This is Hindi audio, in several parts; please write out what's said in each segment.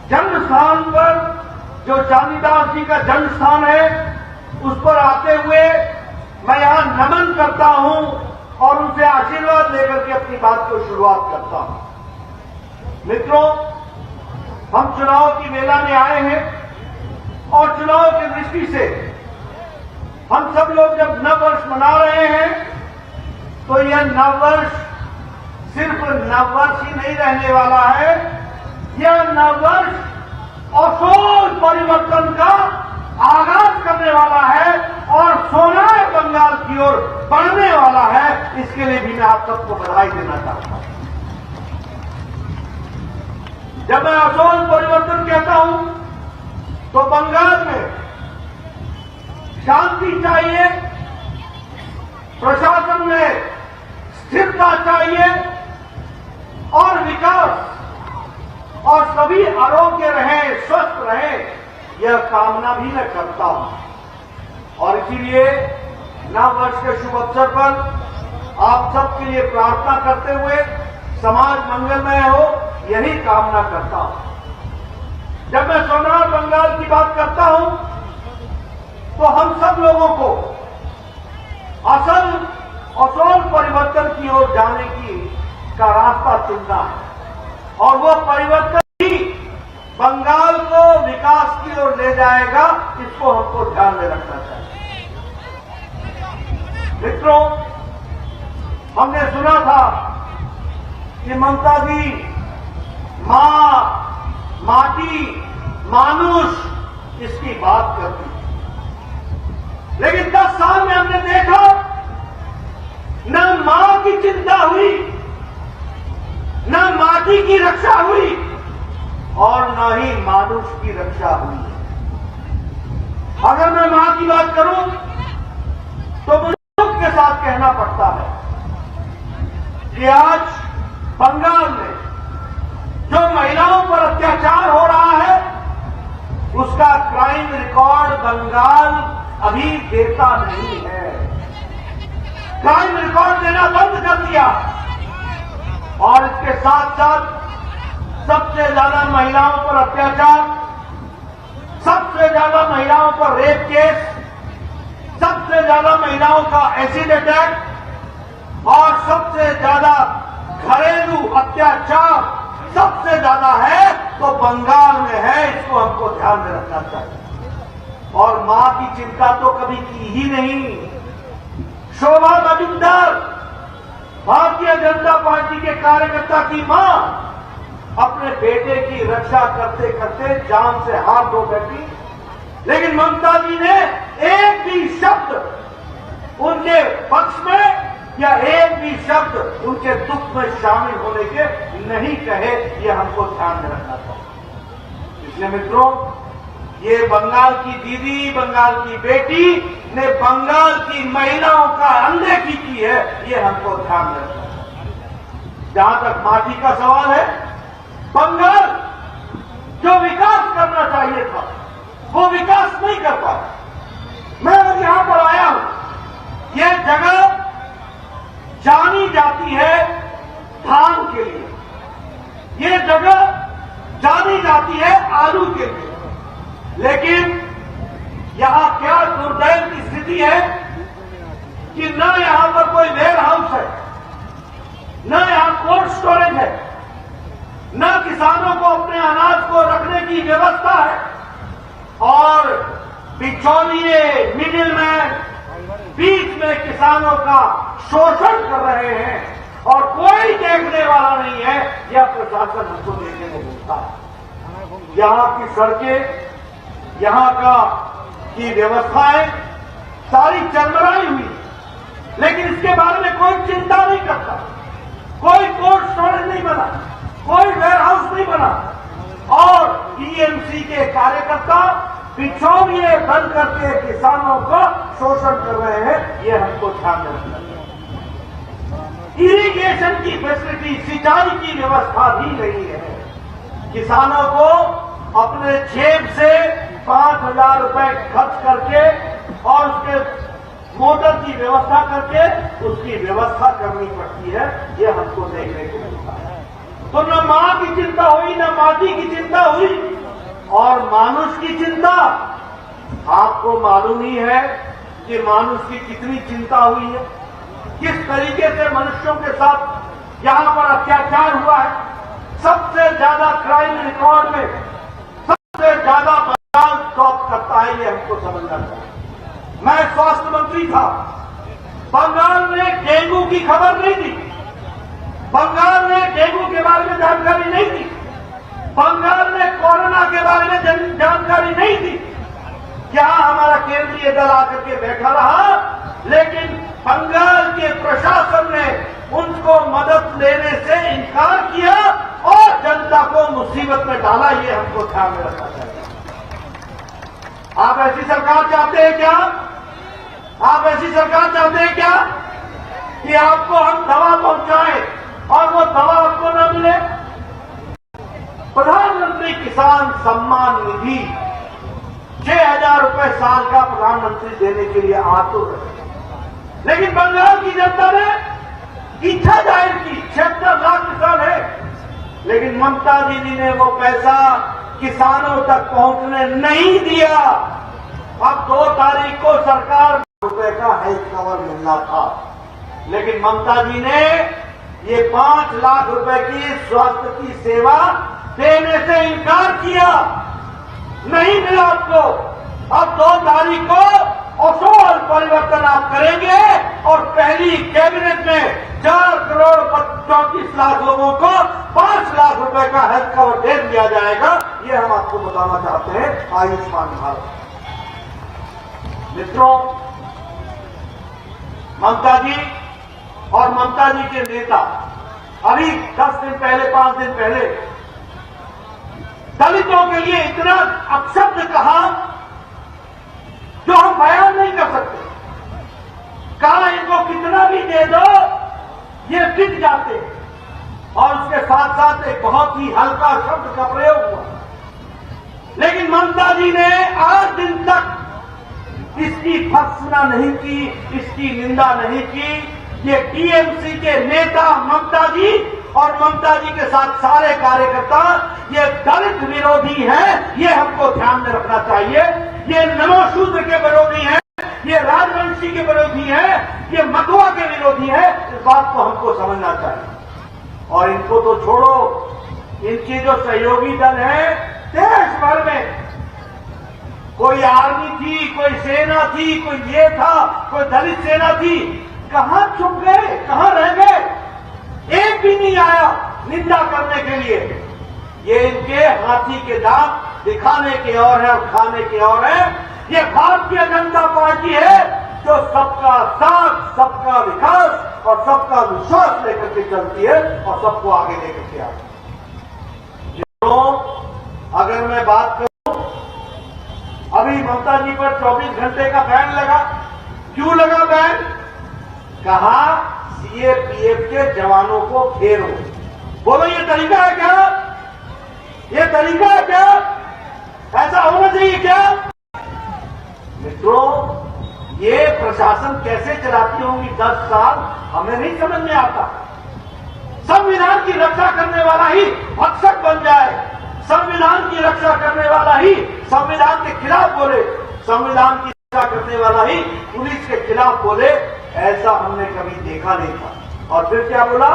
जन्म स्थान पर जो चांदीदास जी का जन्म स्थान है उस पर आते हुए मैं यहां नमन करता हूं और उनसे आशीर्वाद लेकर के अपनी बात को शुरुआत करता हूं। मित्रों, हम चुनाव की वेला में आए हैं और चुनाव की दृष्टि से हम सब लोग जब नववर्ष मना रहे हैं तो यह नववर्ष सिर्फ नववर्ष ही नहीं रहने वाला है, यह नववर्ष असूल परिवर्तन का आगाज करने वाला है और सोनार बंगाल की ओर बढ़ने वाला है। इसके लिए भी मैं आप सबको बधाई देना चाहता हूं। जब मैं असूल परिवर्तन कहता हूं तो बंगाल में शांति चाहिए, प्रशासन में स्थिरता चाहिए और विकास और सभी आरोग्य रहे, स्वस्थ रहे, यह कामना भी मैं करता हूं। और इसीलिए नववर्ष के शुभ अवसर पर आप सबके लिए प्रार्थना करते हुए समाज मंगलमय हो, यही कामना करता हूं। जब मैं सोनार बंगाल की बात करता हूं तो हम सब लोगों को असल परिवर्तन की ओर जाने का रास्ता चुनना है और वो परिवर्तन ही बंगाल को विकास की ओर ले जाएगा। इसको हमको ध्यान में रखना चाहिए। मित्रों, हमने सुना था कि ममता जी मां, माटी, मानुष इसकी बात करती, लेकिन 10 साल में हमने देखा न मां की चिंता हुई, न माटी की रक्षा हुई और न ही मानुष की रक्षा हुई। अगर मैं मां की बात करूं तो मुझे दुख के साथ कहना पड़ता है कि आज बंगाल में जो महिलाओं पर अत्याचार हो रहा है उसका क्राइम रिकॉर्ड बंगाल अभी देता नहीं है। क्राइम रिकॉर्ड देना बंद कर दिया और इसके साथ साथ सबसे ज्यादा महिलाओं पर अत्याचार, सबसे ज्यादा महिलाओं पर रेप केस, सबसे ज्यादा महिलाओं का एसिड अटैक और सबसे ज्यादा घरेलू अत्याचार सबसे ज्यादा है तो बंगाल में है। इसको हमको ध्यान में रखना चाहिए। और मां की चिंता तो कभी की ही नहीं। शोभा मजुमदार, भारतीय जनता पार्टी के कार्यकर्ता की मां, अपने बेटे की रक्षा करते करते जान से हाथ धो बैठी, लेकिन ममता जी ने एक भी शब्द उनके पक्ष में या एक भी शब्द उनके दुख में शामिल होने के नहीं कहे। यह हमको ध्यान में रखना चाहिए। इसलिए मित्रों, ये बंगाल की दीदी, बंगाल की बेटी ने बंगाल की महिलाओं का अनदेखी की है, ये हमको ध्यान में रखना चाहिए। जहां तक माटी का सवाल है, बंगाल जो विकास करना चाहिए था वो विकास नहीं कर पाया। मैं आज यहां पर आया हूं, यह जगह जानी जाती है धान के लिए, ये जगह जानी जाती है आलू के लिए, लेकिन यहां क्या दुर्दैव की स्थिति है कि न यहां पर कोई वेयर हाउस है, न यहां कोल्ड स्टोरेज है, न किसानों को अपने अनाज को रखने की व्यवस्था है और बिचौलिए, मिडिलमैन बीच में किसानों का शोषण कर रहे हैं और कोई देखने वाला नहीं है। यह प्रशासन हमको देखने को मिलता है। यहां की सड़कें, यहां की व्यवस्थाएं सारी चरमराई हुई, लेकिन इसके बारे में कोई चिंता नहीं करता। कोई कोल्ड स्टोरेज नहीं बना, कोई वेयर हाउस नहीं बना और टीएमसी के कार्यकर्ता बिचौलिए बन करके किसानों का शोषण कर रहे हैं। यह हमको ध्यान में रखना चाहिए। इरिगेशन की फैसिलिटी, सिंचाई की व्यवस्था भी नहीं है। किसानों को अपने जेब से 5,000 रुपए खर्च करके और उसके मोटर की व्यवस्था करके उसकी व्यवस्था करनी पड़ती है। यह हमको देखने को मिलता है। तो न मां की चिंता हुई, न माटी की चिंता हुई, और मानुष की चिंता। आपको मालूम ही है कि मानुष की कितनी चिंता हुई है, किस तरीके से मनुष्यों के साथ यहां पर अत्याचार हुआ है। सबसे ज्यादा क्राइम रिकॉर्ड में सबसे ज्यादा बंगाल टॉप करता है, ये हमको समझना चाहिए। मैं स्वास्थ्य मंत्री था, बंगाल में डेंगू की खबर नहीं थी, बंगाल में डेंगू के बारे में जानकारी नहीं थी, बंगाल में कोरोना के बारे में जानकारी नहीं थी। यहां हमारा केंद्रीय दल आकर के बैठा रहा, लेकिन बंगाल के प्रशासन ने उनको मदद लेने से इनकार किया और जनता को मुसीबत में डाला। ये हमको ध्यान में रखना चाहिए। आप ऐसी सरकार चाहते हैं क्या? आप ऐसी सरकार चाहते हैं क्या कि आपको हम दवा पहुंचाएं और वो दवा आपको न मिले? प्रधानमंत्री किसान सम्मान निधि 6,000 रुपए साल का प्रधानमंत्री देने के लिए आतुर है, लेकिन बंगाल की जनता ने इच्छा जाहिर की। 76 लाख किसान है, लेकिन ममता दीदी ने वो पैसा किसानों तक पहुंचने नहीं दिया। अब 2 तारीख को सरकार रुपए का हेल्थ कवर मिलना था, लेकिन ममता जी ने ये 5 लाख रुपए की स्वास्थ्य की सेवा देने से इनकार किया। नहीं मिला आपको। अब 2 तारीख को असूल परिवर्तन आप करेंगे और पहली कैबिनेट में 4 करोड़ 34 लाख लोगों को 5 लाख रुपए का हेल्थ कवर दे दिया जाएगा। ये हम आपको बताना चाहते हैं आयुष्मान भारत। मित्रों, ममता जी और ममता जी के नेता अभी 10 दिन पहले, 5 दिन पहले दलितों के लिए इतना अपशब्द कहा जो हम बयान नहीं कर सकते। कहा इनको कितना भी दे दो ये टिक जाते, और उसके साथ साथ एक बहुत ही हल्का शब्द का प्रयोग हुआ। लेकिन ममता जी ने आज दिन तक इसकी भर्त्सना नहीं की, इसकी निंदा नहीं की। ये टीएमसी के नेता ममता जी और ममता जी के साथ सारे कार्यकर्ता ये दलित विरोधी हैं, ये हमको ध्यान में रखना चाहिए। ये नमोशूद्र के विरोधी हैं, ये राजवंशी के विरोधी हैं, ये मथुआ के विरोधी हैं। इस बात को हमको समझना चाहिए। और इनको तो छोड़ो, इनकी जो सहयोगी दल है देश भर में, कोई आर्मी थी, कोई सेना थी, कोई ये था, कोई दलित सेना थी, कहां छुप गए, कहां रह गए? एक भी नहीं आया निंदा करने के लिए। ये इनके हाथी के दांत दिखाने की ओर है और खाने की ओर है। ये भारतीय जनता पार्टी है जो सबका साथ, सबका विकास और सबका विश्वास लेकर के चलती है और सबको आगे लेकर के आती है। तो अगर मैं बात करूं, अभी ममता जी पर 24 घंटे का बैन लगा। क्यों लगा बैन? कहा सीएपीएफ के जवानों को घेरो। बोलो ये तरीका है क्या? ये तरीका है क्या? ऐसा होना चाहिए क्या? मित्रों, ये प्रशासन कैसे चलाती होंगी 10 साल, हमें नहीं समझ में आता। संविधान की रक्षा करने वाला ही भक्षक बन जाए, संविधान की रक्षा करने वाला ही संविधान के खिलाफ बोले, संविधान की रक्षा करने वाला ही पुलिस के खिलाफ बोले, ऐसा हमने कभी देखा नहीं था। और फिर क्या बोला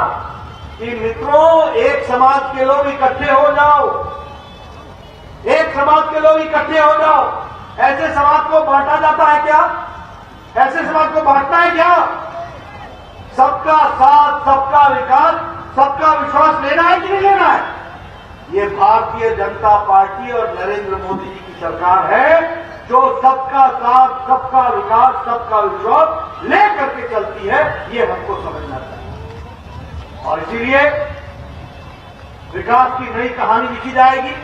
कि मित्रों, एक समाज के लोग इकट्ठे हो जाओ, एक समाज के लोग इकट्ठे हो जाओ। ऐसे समाज को बांटा जाता है क्या? ऐसे समाज को बांटना है क्या? सबका साथ, सबका विकास, सबका विश्वास लेना है कि नहीं लेना है? ये भारतीय जनता पार्टी और नरेंद्र मोदी जी की सरकार है जो सबका साथ, सबका विकास, सबका विश्वास ले करके चलती है। ये हमको समझना चाहिए और इसीलिए विकास की नई कहानी लिखी जाएगी।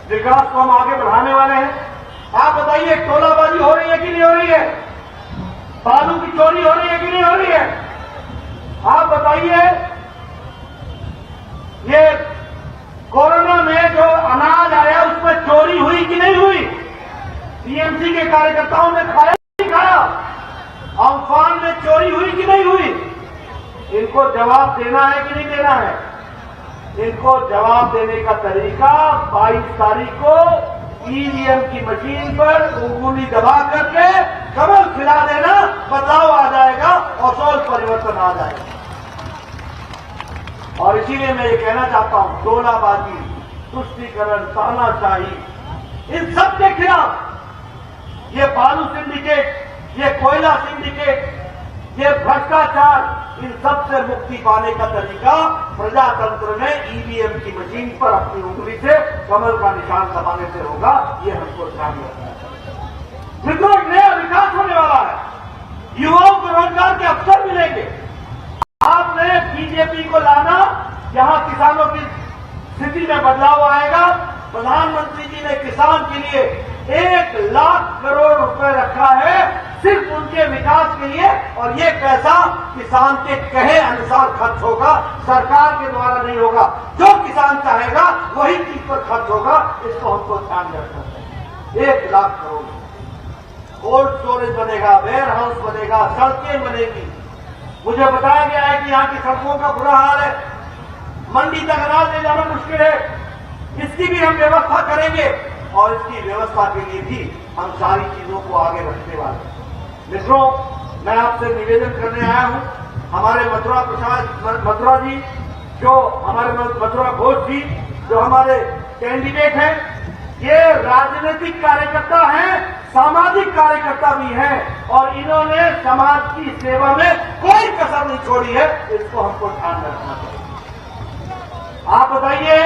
विकास को हम आगे बढ़ाने वाले हैं। आप बताइए, टोलाबाजी हो रही है कि नहीं हो रही है? बालू की चोरी हो रही है कि नहीं हो रही है? आप बताइए, ये कोरोना में जो अनाज आया उसमें चोरी हुई कि नहीं हुई? टीएमसी के कार्यकर्ताओं ने खाया कि नहीं खाया? अम्फान में चोरी हुई कि नहीं हुई? इनको जवाब देना है कि नहीं देना है? इनको जवाब देने का तरीका 22 तारीख को ईवीएम की मशीन पर उंगली दबा करके कमल खिला देना, बदलाव आ जाएगा और सौल परिवर्तन आ जाएगा। और इसीलिए मैं ये कहना चाहता हूं, टोलाबाजी, तुष्टीकरण, तानाशाही, इन सब के खिलाफ ये बालू सिंडिकेट, ये कोयला सिंडिकेट, ये भ्रष्टाचार, इन सब से मुक्ति पाने का तरीका प्रजातंत्र में ईवीएम की मशीन पर अपनी उंगली से कमल का निशान दबाने से होगा। ये हमको ध्यान रखना है। मित्रों, नया विकास होने वाला है, युवाओं को रोजगार के अवसर मिलेंगे। आपने बीजेपी को लाना, यहां किसानों की स्थिति में बदलाव आएगा। प्रधानमंत्री जी ने किसान के लिए 1 लाख करोड़ रुपए रखा है सिर्फ उनके विकास के लिए, और ये पैसा किसान के कहे अनुसार खर्च होगा, सरकार के द्वारा नहीं होगा। जो किसान चाहेगा वही चीज पर खर्च होगा। इसको हमको ध्यान रखना चाहिए। 1 लाख करोड़, कोल्ड स्टोरेज बनेगा, वेयर हाउस बनेगा, सड़कें बनेगी। मुझे बताया गया है कि यहाँ की सड़कों का बुरा हाल है, मंडी तक अनाज ले जाना मुश्किल है। इसकी भी हम व्यवस्था करेंगे और इसकी व्यवस्था के लिए भी हम सारी चीजों को आगे रखने वाले हैं। मित्रों, मैं आपसे निवेदन करने आया हूं, हमारे मथुरा जी, जो हमारे मथुरा घोष जी, जो हमारे कैंडिडेट हैं, ये राजनीतिक कार्यकर्ता हैं, सामाजिक कार्यकर्ता भी हैं, और इन्होंने समाज की सेवा में कोई कसर नहीं छोड़ी है। इसको हमको ध्यान रखना चाहिए। आप बताइए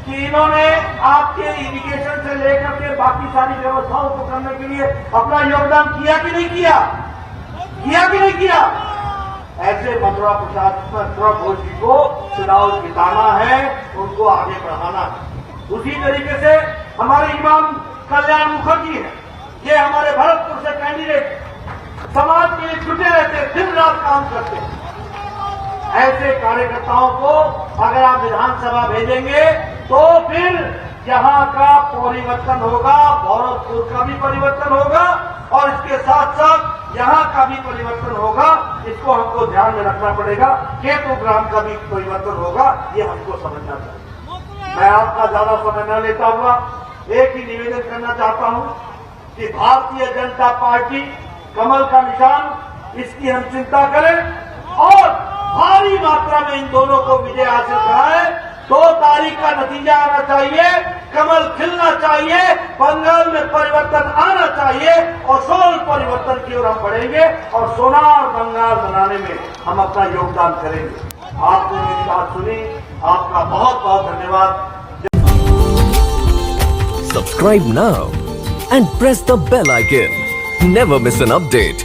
कि इन्होंने आपके इरिगेशन से लेकर के बाकी सारी व्यवस्थाओं को करने के लिए अपना योगदान किया कि नहीं किया? किया कि नहीं किया? ऐसे मथुरा घोष जी को चुनाव जिताना है, उनको आगे बढ़ाना है। उसी तरीके से हमारे इमाम कल्याण मुखर्जी हैं, ये हमारे भरतपुर से कैंडिडेट, समाज के लिए जुटे रहते, दिन रात काम करते हैं। ऐसे कार्यकर्ताओं को अगर आप विधानसभा भेजेंगे तो फिर यहाँ का परिवर्तन होगा, भरतपुर का भी परिवर्तन होगा और इसके साथ साथ यहाँ का भी परिवर्तन होगा। इसको हमको ध्यान में रखना पड़ेगा। केतुग्राम का भी परिवर्तन होगा, ये हमको समझना चाहिए। मैं आपका ज्यादा समय न लेता हुआ एक ही निवेदन करना चाहता हूँ कि भारतीय जनता पार्टी कमल का निशान, इसकी हम चिंता करें और भारी मात्रा में इन दोनों को विजय हासिल कराए। 2 तारीख का नतीजा आना चाहिए, कमल खिलना चाहिए, बंगाल में परिवर्तन आना चाहिए और सोल परिवर्तन की ओर हम बढ़ेंगे और सोनार बंगाल बनाने में हम अपना योगदान करेंगे। आपने मेरी बात सुनी, आपका बहुत बहुत धन्यवाद। Subscribe now and press the bell icon. Never miss an update.